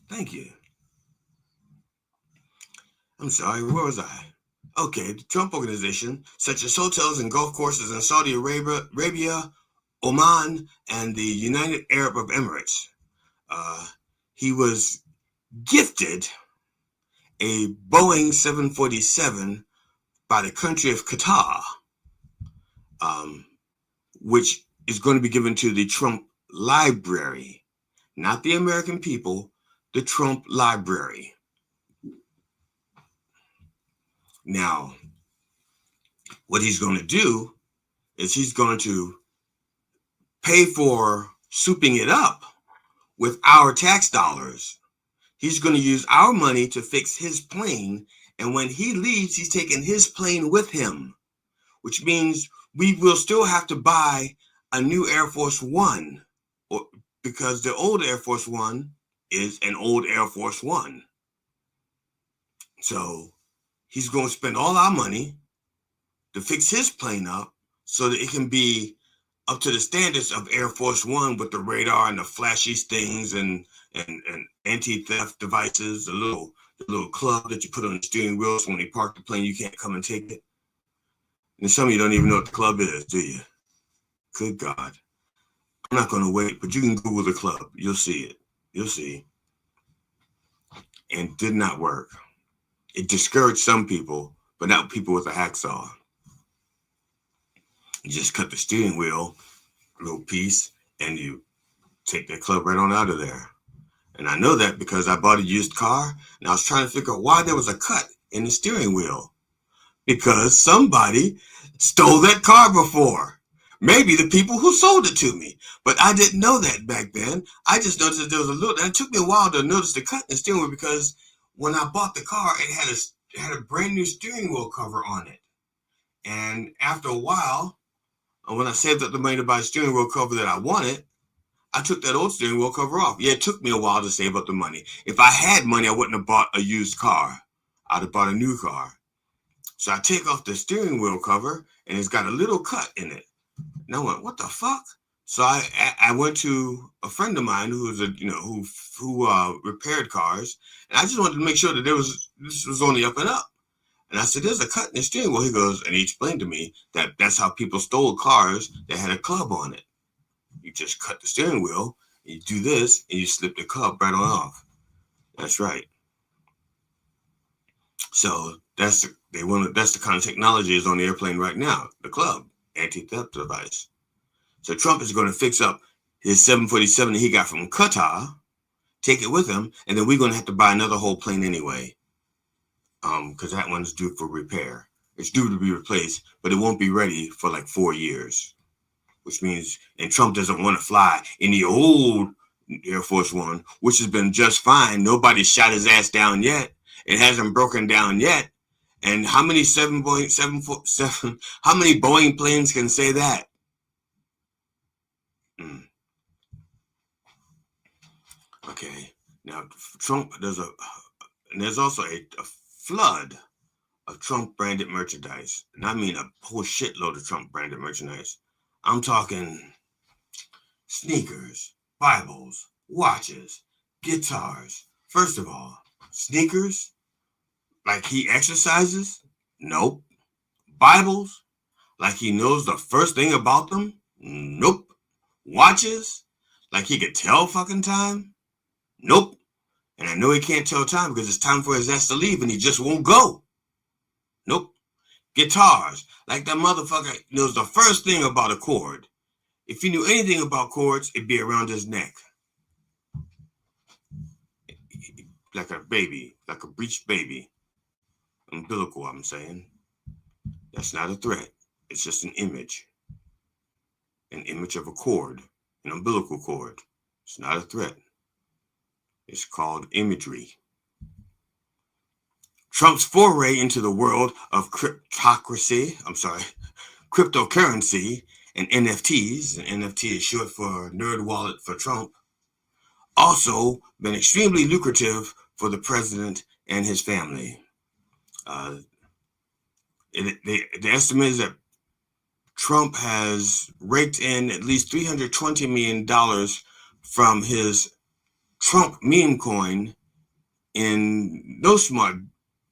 B: Thank you. I'm sorry, where was I? Okay, the Trump Organization, such as hotels and golf courses in Saudi Arabia, Oman, and the United Arab Emirates. He was gifted a Boeing 747 by the country of Qatar, which is going to be given to the Trump Library, not the American people, the Trump Library. Now, what he's going to do is he's going to pay for souping it up with our tax dollars. He's going to use our money to fix his plane, and when he leaves, he's taking his plane with him, which means we will still have to buy a new Air Force One, because the old Air Force One is an old Air Force One. So he's going to spend all our money to fix his plane up so that it can be up to the standards of Air Force One with the radar and the flashy things and anti-theft devices, the little club that you put on the steering wheel so when they park the plane, you can't come and take it. And some of you don't even know what the club is, do you? Good God. I'm not going to wait, but you can Google the club. You'll see it. You'll see. And did not work. It discouraged some people, but not people with a hacksaw. You just cut the steering wheel, a little piece, and you take that club right on out of there. And I know that because I bought a used car, and I was trying to figure out why there was a cut in the steering wheel. Because somebody stole that car before. Maybe the people who sold it to me. But I didn't know that back then. I just noticed that there was a little, and it took me a while to notice the cut in the steering wheel because when I bought the car, it had a brand new steering wheel cover on it. And after a while, when I saved up the money to buy a steering wheel cover that I wanted, I took that old steering wheel cover off. Yeah, it took me a while to save up the money. If I had money, I wouldn't have bought a used car. I'd have bought a new car. So I take off the steering wheel cover, and it's got a little cut in it. And I went, what the fuck? So I went to a friend of mine who was who repaired cars, and I just wanted to make sure that this was only up and up. And I said, there's a cut in the steering wheel. He goes, and he explained to me that that's how people stole cars that had a club on it. You just cut the steering wheel, and you do this, and you slip the club right on off. That's right. So that's the kind of technology is on the airplane right now, the club, anti-theft device. So Trump is going to fix up his 747 that he got from Qatar, take it with him, and then we're going to have to buy another whole plane anyway. Because that one's due for repair. It's due to be replaced, but it won't be ready for like 4 years, which means, and Trump doesn't want to fly in the old Air Force One, which has been just fine. Nobody shot his ass down yet. It hasn't broken down yet. And how many how many Boeing planes can say that? Okay. Now Trump, there's also a flood of Trump branded merchandise. And I mean a whole shitload of Trump branded merchandise. I'm talking sneakers, Bibles, watches, guitars. First of all, sneakers, like he exercises? Nope. Bibles, like he knows the first thing about them? Nope. Watches, like he could tell fucking time? Nope. And I know he can't tell time because it's time for his ass to leave and he just won't go. Nope. Guitars, like that motherfucker knows the first thing about a chord. If he knew anything about chords, it'd be around his neck. Like a baby, like a breeched baby. Umbilical, I'm saying. That's not a threat. It's just an image. An image of a cord, an umbilical cord. It's not a threat. It's called imagery. Trump's foray into the world of cryptocurrency and NFTs, and NFT is short for Nerd Wallet for Trump, also been extremely lucrative for the president and his family. The estimate is that Trump has raked in at least $320 million from his Trump meme coin in no smart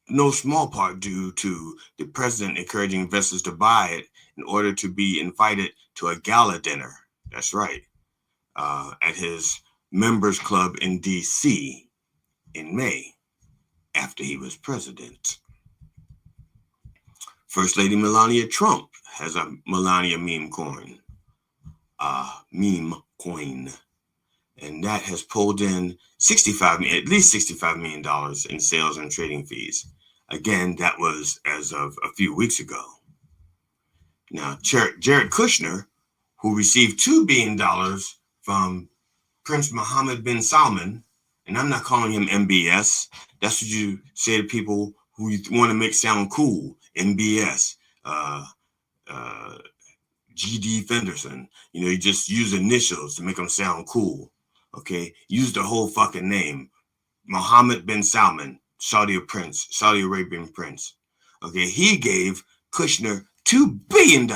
B: no small part due to the president encouraging investors to buy it in order to be invited to a gala dinner. That's right. At his members club in D.C. in May after he was president. First Lady Melania Trump has a Melania meme coin. And that has pulled in at least $65 million in sales and trading fees. Again, that was as of a few weeks ago. Now, Jared Kushner, who received $2 billion from Prince Mohammed bin Salman, and I'm not calling him MBS. That's what you say to people who you want to make sound cool. MBS, GD Fenderson. You just use initials to make them sound cool. Okay, use the whole fucking name. Mohammed bin Salman, Saudi Arabian prince. Okay, he gave Kushner $2 billion,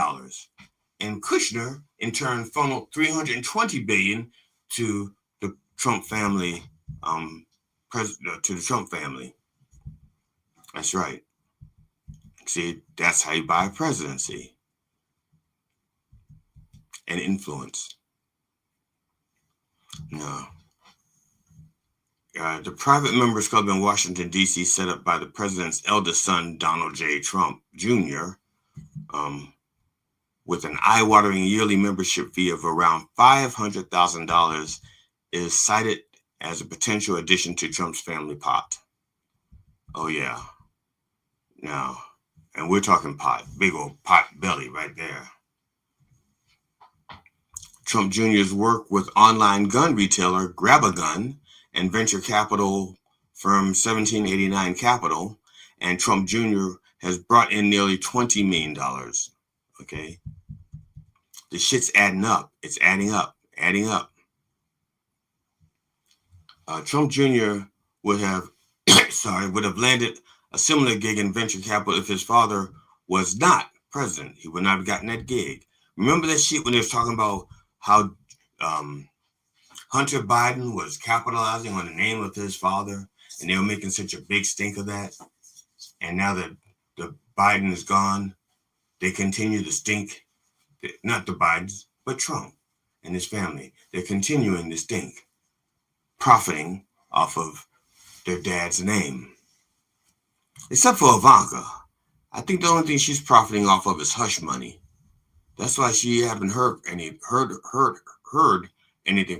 B: and Kushner in turn funneled $320 billion to the Trump family. To the Trump family. That's right. See, that's how you buy a presidency and influence. No. The private members club in Washington, D.C., set up by the president's eldest son, Donald J. Trump Jr., with an eye-watering yearly membership fee of around $500,000, is cited as a potential addition to Trump's family pot. Oh, yeah. Now, and we're talking pot, big old pot belly right there. Trump Jr.'s work with online gun retailer Grab-A-Gun and venture capital firm 1789 Capital, and Trump Jr. has brought in nearly $20 million. Okay? The shit's adding up. It's adding up. Trump Jr. would have landed a similar gig in venture capital if his father was not president. He would not have gotten that gig. Remember that shit when they was talking about how Hunter Biden was capitalizing on the name of his father, and they were making such a big stink of that. And now that the Biden is gone, they continue to stink. Not the Bidens, but Trump and his family. They're continuing to stink, profiting off of their dad's name. Except for Ivanka. I think the only thing she's profiting off of is hush money. That's why she haven't heard anything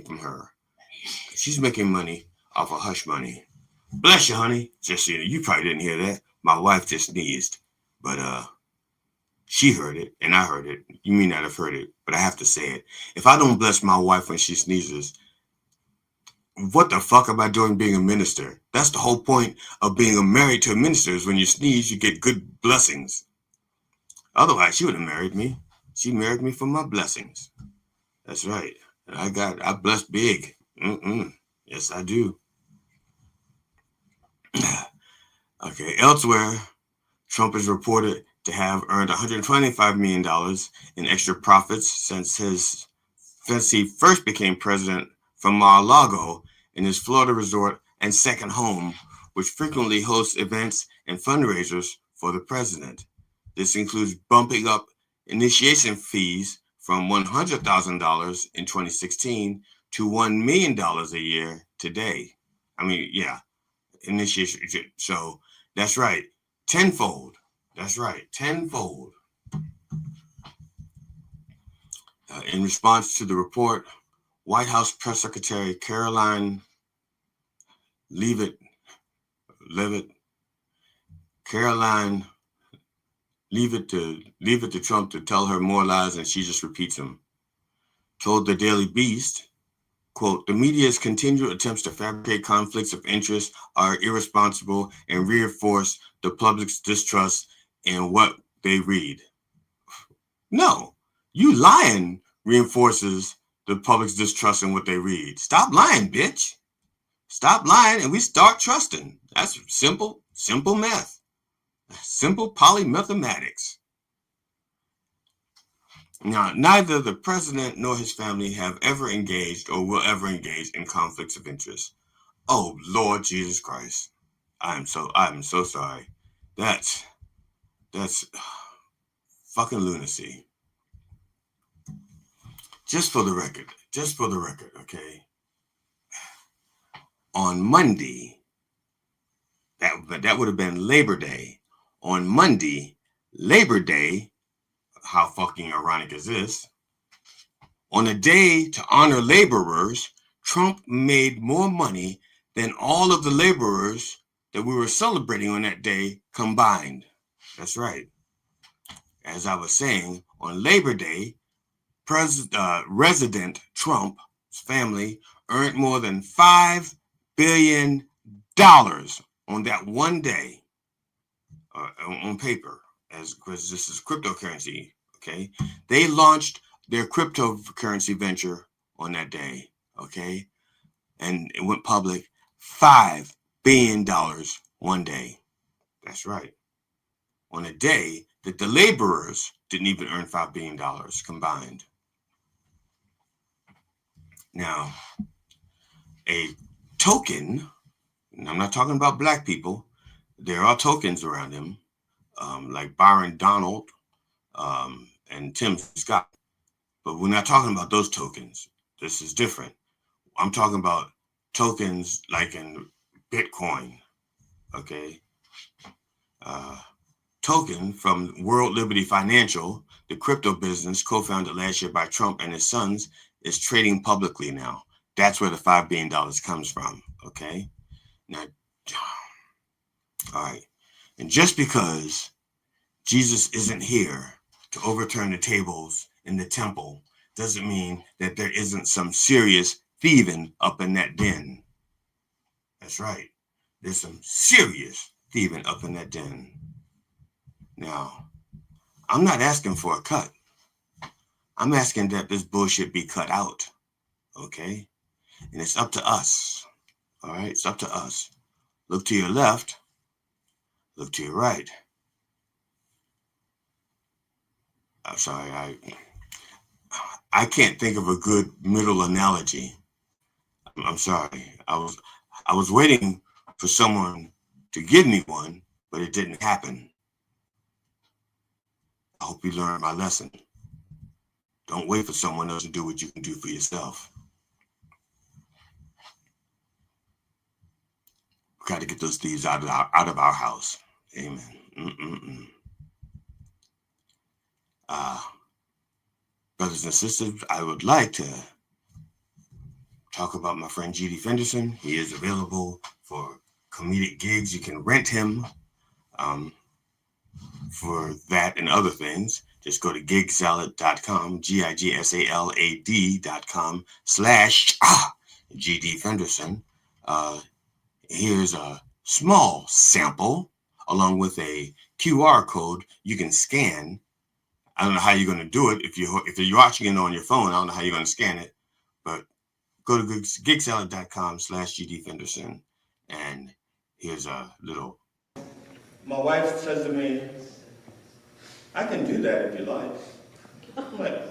B: from her. She's making money off of hush money. Bless you, honey. Just so you probably didn't hear that. My wife just sneezed, but she heard it and I heard it. You may not have heard it, but I have to say it. If I don't bless my wife when she sneezes, what the fuck am I doing being a minister? That's the whole point of being married to a minister, is when you sneeze, you get good blessings. Otherwise, she would have married me. She married me for my blessings. That's right. I bless big. Yes, I do. Okay, elsewhere, Trump is reported to have earned $125 million in extra profits since he first became president from Mar-a-Lago in his Florida resort and second home, which frequently hosts events and fundraisers for the president. This includes bumping up initiation fees from $100,000 in 2016 to $1 million a year today. Initiation. So that's right, tenfold. That's right, tenfold. In response to the report, White House Press Secretary Caroline Leavitt to Trump to tell her more lies, and she just repeats them. Told the Daily Beast, quote, "The media's continued attempts to fabricate conflicts of interest are irresponsible and reinforce the public's distrust in what they read." No, you lying reinforces the public's distrust in what they read. Stop lying, bitch. Stop lying and we start trusting. That's simple math. Simple polymathematics. Now, neither the president nor his family have ever engaged or will ever engage in conflicts of interest. Oh, Lord Jesus Christ. I'm so sorry. That's fucking lunacy. Just for the record, okay? On Monday, that would have been Labor Day. On Monday, Labor Day, how fucking ironic is this? On a day to honor laborers, Trump made more money than all of the laborers that we were celebrating on that day combined. That's right. As I was saying, on Labor Day, Resident Trump's family earned more than $5 billion on that one day on paper, because this is cryptocurrency, okay? They launched their cryptocurrency venture on that day, okay? And it went public, $5 billion one day. That's right. On a day that the laborers didn't even earn $5 billion combined. Now, a token, and I'm not talking about black people, there are tokens around him, like Byron Donald and Tim Scott, but we're not talking about those tokens. This is different. I'm talking about tokens like in Bitcoin, okay? Token from World Liberty Financial, the crypto business co-founded last year by Trump and his sons, is trading publicly now. That's where the $5 billion comes from, okay? Now, all right. And just because Jesus isn't here to overturn the tables in the temple doesn't mean that there isn't some serious thieving up in that den. That's right. There's some serious thieving up in that den. Now, I'm not asking for a cut. I'm asking that this bullshit be cut out, okay? And it's up to us, all right? It's up to us. Look to your left, look to your right. I'm sorry, I can't think of a good middle analogy. I'm sorry. I was waiting for someone to give me one, but it didn't happen. I hope you learned my lesson. Don't wait for someone else to do what you can do for yourself. We got to get those thieves out of our house. Amen. Brothers and sisters, I would like to talk about my friend G.D. Fenderson. He is available for comedic gigs. You can rent him for that and other things. Just go to gigsalad.com, gigsalad.com /GD Fenderson. Here's a small sample along with a QR code you can scan. I don't know how you're going to do it. If you're watching it on your phone, I don't know how you're going to scan it, but go to gigsalad.com /GD Fenderson. And here's a little. My wife says to me, I can do that if you like. I'm like,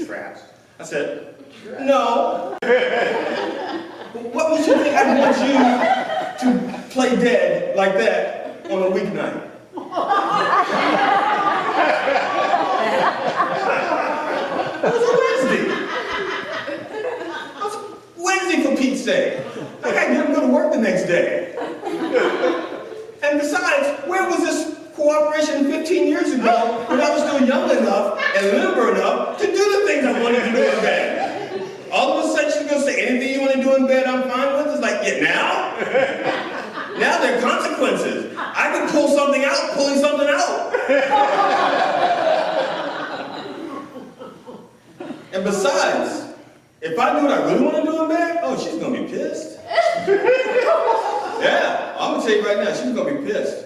B: traps. I said, no. What would you think I want you to play dead like that on a weeknight? It was a Wednesday for Pete's sake. I had to go to work the next day. And besides, where was this cooperation 15 years ago when I was still young enough and limber enough to do the things I wanted to do in bed? All of a sudden she's going to say, anything you want to do in bed, I'm fine with. It's like, yeah, now? Now there are consequences. I could pull something out, pulling something out. And besides, if I do what I really want to do in bed, oh, she's going to be pissed. Yeah, I'm going to tell you right now, she's going to be pissed.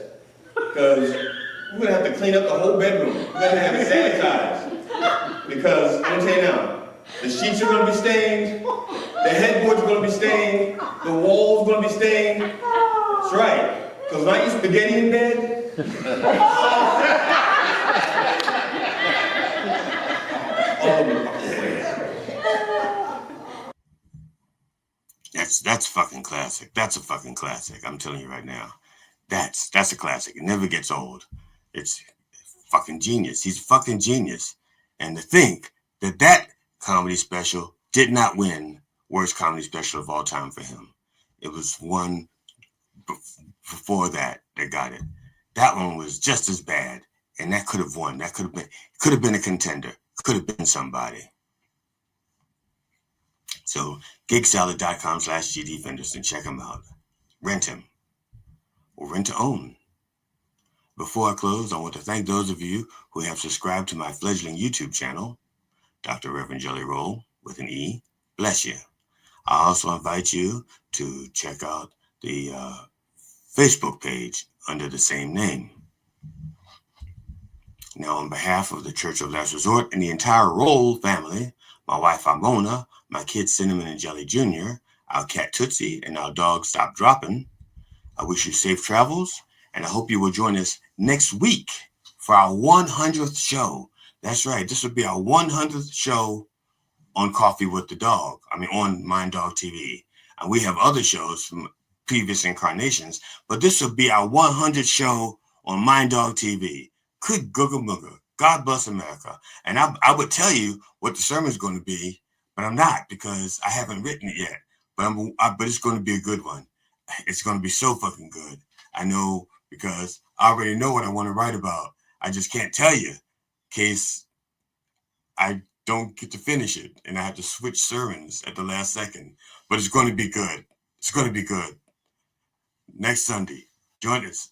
B: Because we're going to have to clean up the whole bedroom. We're going to have it sanitized. Because, I'm going to tell you now, the sheets are going to be stained, the headboards are going to be stained, the walls are going to be stained. That's right. Because when I eat spaghetti in bed, That's fucking classic. That's a fucking classic. I'm telling you right now. That's a classic. It never gets old. It's fucking genius. He's fucking genius. And to think that comedy special did not win worst comedy special of all time for him. It was one before that got it. That one was just as bad, and that could have won. That could have been a contender. Could have been somebody. So gigsalad.com/GD Fenderson. Check him out. Rent him or rent to own. Before I close, I want to thank those of you who have subscribed to my fledgling YouTube channel, Dr. Reverend Jelly Roll with an E. Bless you. I also invite you to check out the Facebook page under the same name. Now, on behalf of the Church of Last Resort and the entire Roll family, my wife Amona, my kids Cinnamon and Jelly Jr., our cat Tootsie, and our dog Stop Dropping, I wish you safe travels, and I hope you will join us next week for our 100th show. That's right, this will be our 100th show on Coffee with the Dog. On Mind Dog TV. And we have other shows from previous incarnations, but this will be our 100th show on Mind Dog TV. Good Googa Mooga. God bless America. And I would tell you what the sermon's going to be, but I'm not because I haven't written it yet. But it's going to be a good one. It's going to be so fucking good. I know because I already know what I want to write about. I just can't tell you in case I don't get to finish it and I have to switch sermons at the last second. But it's going to be good. It's going to be good. Next Sunday, join us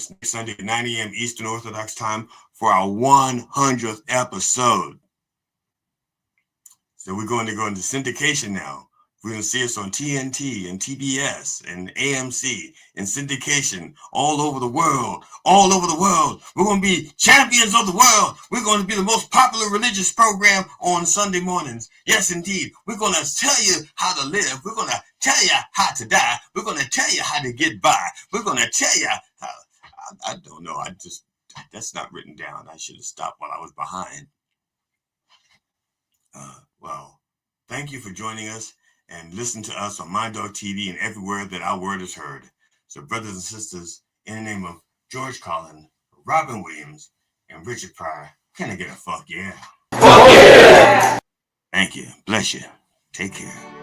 B: next Sunday at 9 a.m. Eastern Orthodox time for our 100th episode. So we're going to go into syndication now. We're going to see us on TNT and TBS and AMC and syndication all over the world. All over the world. We're going to be champions of the world. We're going to be the most popular religious program on Sunday mornings. Yes, indeed. We're going to tell you how to live. We're going to tell you how to die. We're going to tell you how to get by. We're going to tell you how. I don't know. That's not written down. I should have stopped while I was behind. Well, thank you for joining us. And listen to us on Mind Dog TV and everywhere that our word is heard. So brothers and sisters, in the name of George Collin, Robin Williams, and Richard Pryor, can I get a fuck yeah? Fuck yeah! Thank you. Bless you. Take care.